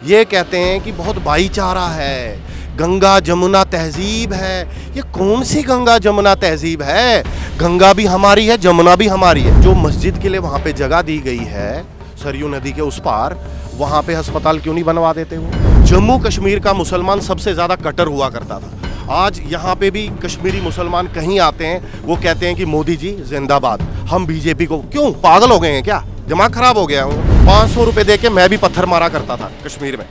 ये कहते हैं कि बहुत भाईचारा है, गंगा जमुना तहजीब है। ये कौन सी गंगा जमुना तहजीब है? गंगा भी हमारी है, जमुना भी हमारी है। जो मस्जिद के लिए वहाँ पे जगह दी गई है सरयू नदी के उस पार, वहाँ पे अस्पताल क्यों नहीं बनवा देते हो? जम्मू कश्मीर का मुसलमान सबसे ज़्यादा कट्टर हुआ करता था। आज यहाँ पे भी कश्मीरी मुसलमान कहीं आते हैं, वो कहते हैं कि मोदी जी जिंदाबाद। हम बीजेपी को, क्यों पागल हो गए हैं क्या? दिमाग खराब हो गया हूँ। 500 रुपए दे के मैं भी पत्थर मारा करता था कश्मीर में,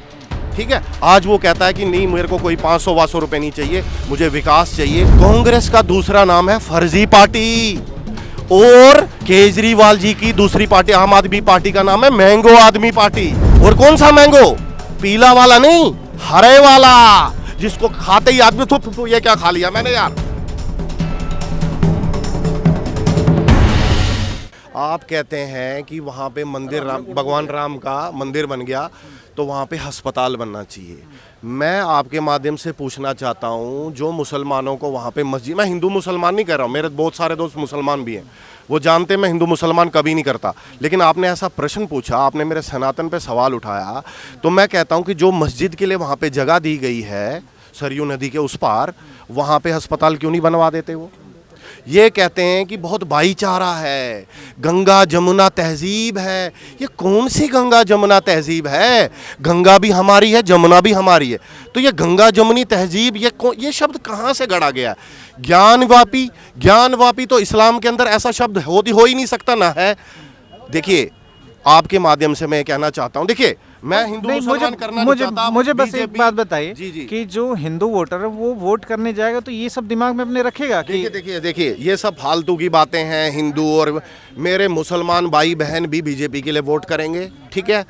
ठीक है। आज वो कहता है कि नहीं, मेरे को कोई 500 रुपए नहीं चाहिए, मुझे विकास चाहिए। कांग्रेस का दूसरा नाम है फर्जी पार्टी, और केजरीवाल जी की दूसरी पार्टी आम आदमी पार्टी का नाम है मैंगो आदमी पार्टी। और कौन सा मैंगो? पीला वाला नहीं, हरे वाला, जिसको खाते ही आदमी तो ये क्या खा लिया मैंने यार। आप कहते हैं कि वहाँ पे मंदिर भगवान राम का मंदिर बन गया तो वहाँ पे अस्पताल बनना चाहिए। मैं आपके माध्यम से पूछना चाहता हूँ, जो मुसलमानों को वहाँ पे मस्जिद, मैं हिंदू मुसलमान नहीं कह रहा हूँ, मेरे बहुत सारे दोस्त मुसलमान भी हैं, वो जानते हैं मैं हिंदू मुसलमान कभी नहीं करता, लेकिन आपने ऐसा प्रश्न पूछा, आपने मेरे सनातन पे सवाल उठाया, तो मैं कहता हूँ कि जो मस्जिद के लिए वहाँ पे जगह दी गई है सरयू नदी के उस पार, वहाँ पे अस्पताल क्यों नहीं बनवा देते हो? ये कहते हैं कि बहुत भाईचारा है, गंगा जमुना तहजीब है। ये कौन सी गंगा जमुना तहजीब है? गंगा भी हमारी है, जमुना भी हमारी है। तो ये गंगा जमुनी तहजीब, ये शब्द कहाँ से गढ़ा गया? ज्ञानवापी तो इस्लाम के अंदर ऐसा शब्द हो ही नहीं सकता ना है। देखिए, आपके माध्यम से मैं कहना चाहता हूँ, देखिए मैं हिंदू मुसलमान करना नहीं चाहता। मुझे बस एक बात बताइए कि जो हिंदू वोटर है वो वोट करने जाएगा तो ये सब दिमाग में अपने रखेगा कि देखिए ये सब फालतू की बातें हैं। हिंदू और मेरे मुसलमान भाई बहन भी बीजेपी के लिए वोट करेंगे, ठीक है।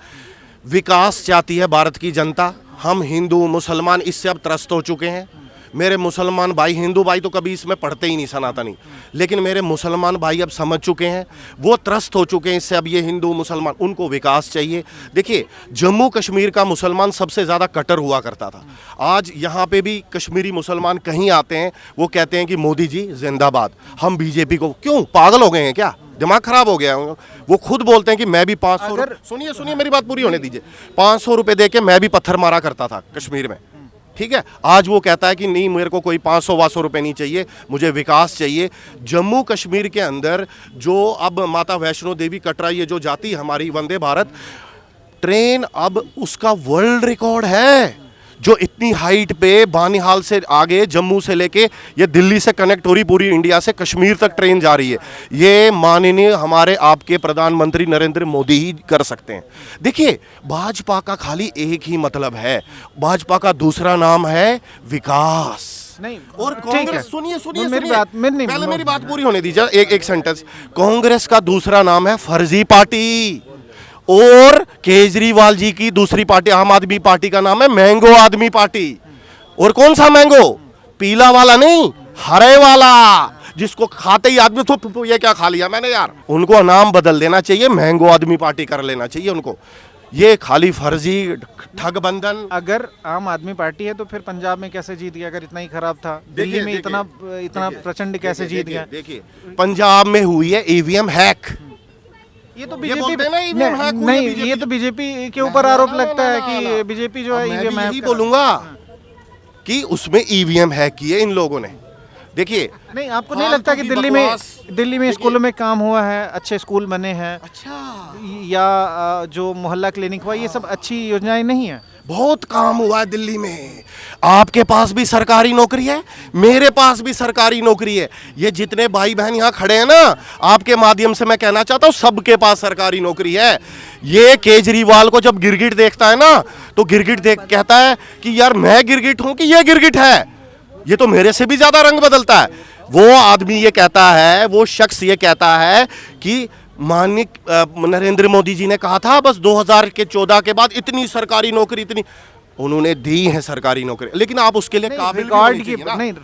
विकास चाहती है भारत की जनता। हम हिंदू मुसलमान इससे अब त्रस्त हो चुके हैं। मेरे मुसलमान भाई, हिंदू भाई तो कभी इसमें पढ़ते ही नहीं सनातनी, लेकिन मेरे मुसलमान भाई अब समझ चुके हैं, वो त्रस्त हो चुके हैं इससे। अब ये हिंदू मुसलमान, उनको विकास चाहिए। देखिए, जम्मू कश्मीर का मुसलमान सबसे ज़्यादा कट्टर हुआ करता था। आज यहाँ पे भी कश्मीरी मुसलमान कहीं आते हैं, वो कहते हैं कि मोदी जी जिंदाबाद। हम बीजेपी को, क्यों पागल हो गए हैं क्या? दिमाग खराब हो गया हूँ। वो खुद बोलते हैं कि मैं भी 500, सुनिए मेरी बात पूरी होने दीजिए, 500 रुपए दे के मैं भी पत्थर मारा करता था कश्मीर में, ठीक है। आज वो कहता है कि नहीं, मेरे को कोई 500 रुपए नहीं चाहिए, मुझे विकास चाहिए। जम्मू कश्मीर के अंदर जो अब माता वैष्णो देवी कटरा, ये जो जाती है हमारी वंदे भारत ट्रेन, अब उसका वर्ल्ड रिकॉर्ड है। जो इतनी हाइट पे बानिहाल से आगे, जम्मू से लेके ये दिल्ली से कनेक्ट हो रही, पूरी इंडिया से कश्मीर तक ट्रेन जा रही है। ये माननीय हमारे आपके प्रधानमंत्री नरेंद्र मोदी ही कर सकते हैं। देखिए, भाजपा का खाली एक ही मतलब है, भाजपा का दूसरा नाम है विकास। नहीं, और कांग्रेस, सुनिए पहले मेरी बात पूरी होने दीजिए, एक सेंटेंस। कांग्रेस का दूसरा नाम है फर्जी पार्टी, और केजरीवाल जी की दूसरी पार्टी आम आदमी पार्टी का नाम है मैंगो आदमी पार्टी। और कौन सा मैंगो? पीला वाला नहीं, हरे वाला, जिसको खाते ही आदमी तो ये क्या खा लिया मैंने यार। उनको नाम बदल देना चाहिए, मैंगो आदमी पार्टी कर लेना चाहिए उनको। ये खाली फर्जी ठग बंधन। अगर आम आदमी पार्टी है तो फिर पंजाब में कैसे जीत गया? अगर इतना ही खराब था, दिल्ली में इतना प्रचंड कैसे जीत गया? देखिए, पंजाब में हुई है ईवीएम हैक। ये तो बीजेपी नहीं, ये तो बीजेपी के ऊपर आरोप लगता है कि बीजेपी जो है ईवीएम हैक। यही बोलूंगा कि उसमें ईवीएम हैक किए इन लोगों ने। देखिए, नहीं, आपको नहीं लगता कि दिल्ली में स्कूलों में काम हुआ है, अच्छे स्कूल बने हैं, अच्छा, या जो मोहल्ला क्लिनिक हुआ, ये सब अच्छी योजनाएं नहीं है? बहुत काम हुआ है दिल्ली में। आपके पास भी सरकारी नौकरी है, मेरे पास भी सरकारी नौकरी है। ये जितने भाई बहन यहाँ खड़े हैं ना, आपके माध्यम से मैं कहना चाहता हूँ, सबके पास सरकारी नौकरी है। ये केजरीवाल को जब गिरगिट देखता है ना, तो गिरगिट देख कहता है कि यार मैं गिरगिट हूं कि ये गिरगिट है, ये तो मेरे से भी ज्यादा रंग बदलता है। वो आदमी ये कहता है, वो शख्स ये कहता है कि माननीय नरेंद्र मोदी जी ने कहा था बस 2014 के बाद इतनी सरकारी नौकरी, इतनी उन्होंने दी है सरकारी नौकरी, लेकिन आप उसके लिए काबिल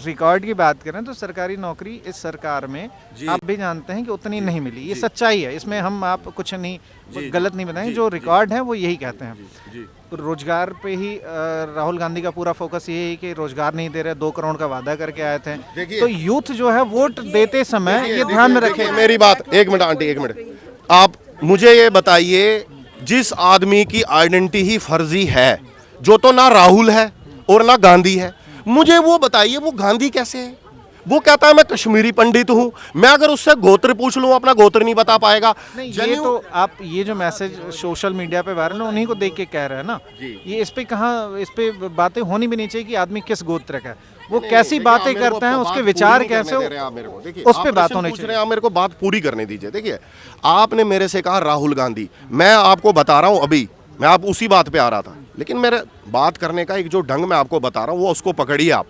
रिकॉर्ड की बात करें तो सरकारी नौकरी इस सरकार में आप भी जानते हैं कि उतनी नहीं मिली। ये सच्चाई है, इसमें हम आप कुछ नहीं गलत नहीं बताएंगे। जो रिकॉर्ड है वो यही कहते हैं। रोजगार पे ही राहुल गांधी का पूरा फोकस ये है कि रोजगार नहीं दे रहे, 2 करोड़ का वादा करके आए थे। तो यूथ जो है वोट देते समय ये ध्यान में रखे। मेरी बात, एक मिनट आंटी, एक मिनट, आप मुझे ये बताइए जिस आदमी की आइडेंटिटी ही फर्जी है, जो तो ना राहुल है और ना गांधी है, मुझे वो बताइए वो गांधी कैसे है? वो कहता है मैं कश्मीरी पंडित हूं, मैं अगर उससे गोत्र पूछ लूं अपना गोत्र नहीं बता पाएगा। ये तो आप ये जो मैसेज सोशल मीडिया पे वायरल है उन्हीं को देख के कह रहे हैं ना, ये इस पे कहाँ, इस पे बातें होनी भी नहीं चाहिए कि आदमी किस गोत्र का है, वो कैसी बातें करते हैं, उसके विचार कैसे, उस पे बात होनी चाहिए। आप मेरे को बात पूरी करने दीजिए। देखिए, आपने मेरे से कहा राहुल गांधी, मैं आपको बता रहा हूं, अभी मैं आप उसी बात पे आ रहा था, लेकिन मेरे बात करने का एक जो ढंग मैं आपको बता रहा हूं वो उसको पकड़िए आप।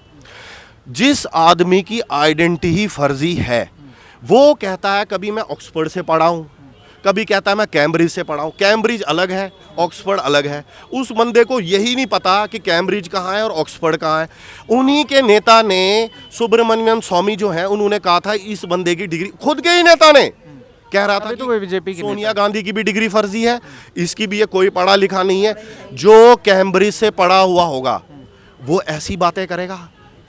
जिस आदमी की आइडेंटिटी ही फर्जी है, वो कहता है कभी मैं ऑक्सफोर्ड से पढ़ा हूं, कभी कहता है मैं कैम्ब्रिज से पढ़ा हूं। कैम्ब्रिज अलग है, ऑक्सफोर्ड अलग है। उस बंदे को यही नहीं पता कि कैम्ब्रिज कहाँ है और ऑक्सफोर्ड कहाँ है। उन्हीं के नेता ने, सुब्रमण्यम स्वामी जो है, उन्होंने कहा था इस बंदे की डिग्री, खुद के ही नेता ने कह रहा था तो वो बीजेपी की सोनिया गांधी की भी डिग्री फर्जी है, इसकी भी ये कोई पढ़ा लिखा नहीं है। जो कैम्ब्रिज से पढ़ा हुआ होगा वो ऐसी बातें करेगा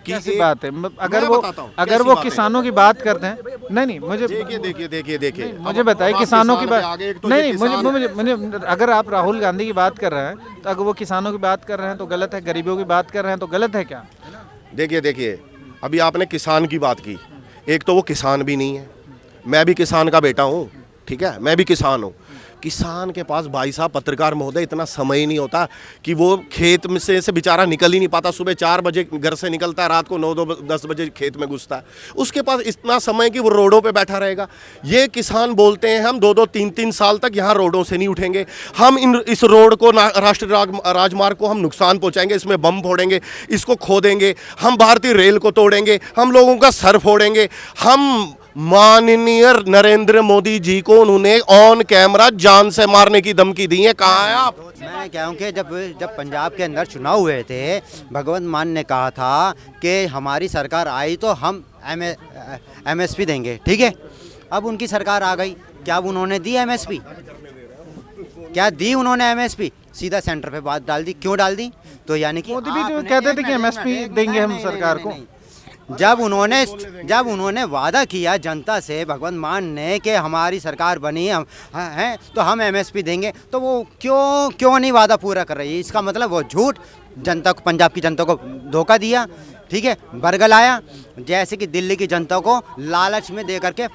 कि कैसी बात है? अगर मैं वो किसानों की बात करते हैं, नहीं मुझे देखिए मुझे बताइए किसानों की बात, नहीं मुझे अगर आप राहुल गांधी की बात कर रहे हैं तो अगर वो किसानों की बात कर रहे हैं तो गलत है, गरीबों की बात कर रहे हैं तो गलत है क्या? देखिए अभी आपने किसान की बात की, एक तो वो किसान भी नहीं है, मैं भी किसान का बेटा हूँ, ठीक है, मैं भी किसान हूँ। किसान के पास भाई साहब पत्रकार महोदय इतना समय ही नहीं होता कि वो खेत में से बेचारा निकल ही नहीं पाता। सुबह 4 बजे घर से निकलता है, रात को 9-10 बजे खेत में घुसता है। उसके पास इतना समय कि वो रोडों पे बैठा रहेगा। ये किसान बोलते हैं हम 2-2, 3-3 साल तक यहाँ रोडों से नहीं उठेंगे, हम इस रोड को, राष्ट्रीय राजमार्ग को हम नुकसान पहुँचाएंगे, इसमें बम फोड़ेंगे, इसको खोदेंगे, हम भारतीय रेल को तोड़ेंगे, हम लोगों का सर फोड़ेंगे। हम माननीय नरेंद्र मोदी जी को उन्होंने ऑन कैमरा जान से मारने की धमकी दी है। कहाँ है आप? मैं क्या हूँ कि जब पंजाब के अंदर चुनाव हुए थे, भगवंत मान ने कहा था कि हमारी सरकार आई तो हम MSP देंगे, ठीक है। अब उनकी सरकार आ गई, क्या अब उन्होंने दी MSP? क्या दी उन्होंने MSP? सीधा सेंटर पे बात डाल दी। क्यों डाल दी? तो यानी कि मोदी भी तो कहते थे कि MSP देंगे हम सरकार को। जब उन्होंने वादा किया जनता से, भगवंत मान ने, कि हमारी सरकार बनी हम हैं तो हम MSP देंगे, तो वो क्यों नहीं वादा पूरा कर रही है? इसका मतलब वो झूठ जनता को, पंजाब की जनता को धोखा दिया, ठीक है, बरगलाया। जैसे कि दिल्ली की जनता को लालच में दे करके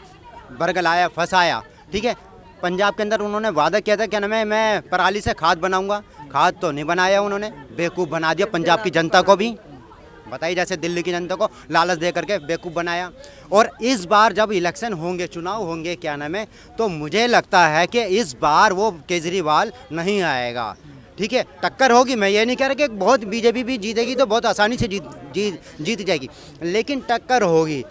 बरगलाया, फंसाया, ठीक है। पंजाब के अंदर उन्होंने वादा किया था, क्या नाम है, मैं पराली से खाद बनाऊंगा, खाद तो नहीं बनाया उन्होंने, बेवकूफ़ बना दिया पंजाब की जनता को भी। बताइए, जैसे दिल्ली की जनता को लालच दे करके बेवकूफ़ बनाया। और इस बार जब इलेक्शन होंगे, चुनाव होंगे, क्या नाम है, तो मुझे लगता है कि इस बार वो केजरीवाल नहीं आएगा, ठीक है। टक्कर होगी, मैं ये नहीं कह रहा कि बहुत बीजेपी भी जीतेगी तो बहुत आसानी से जीत जाएगी, लेकिन टक्कर होगी।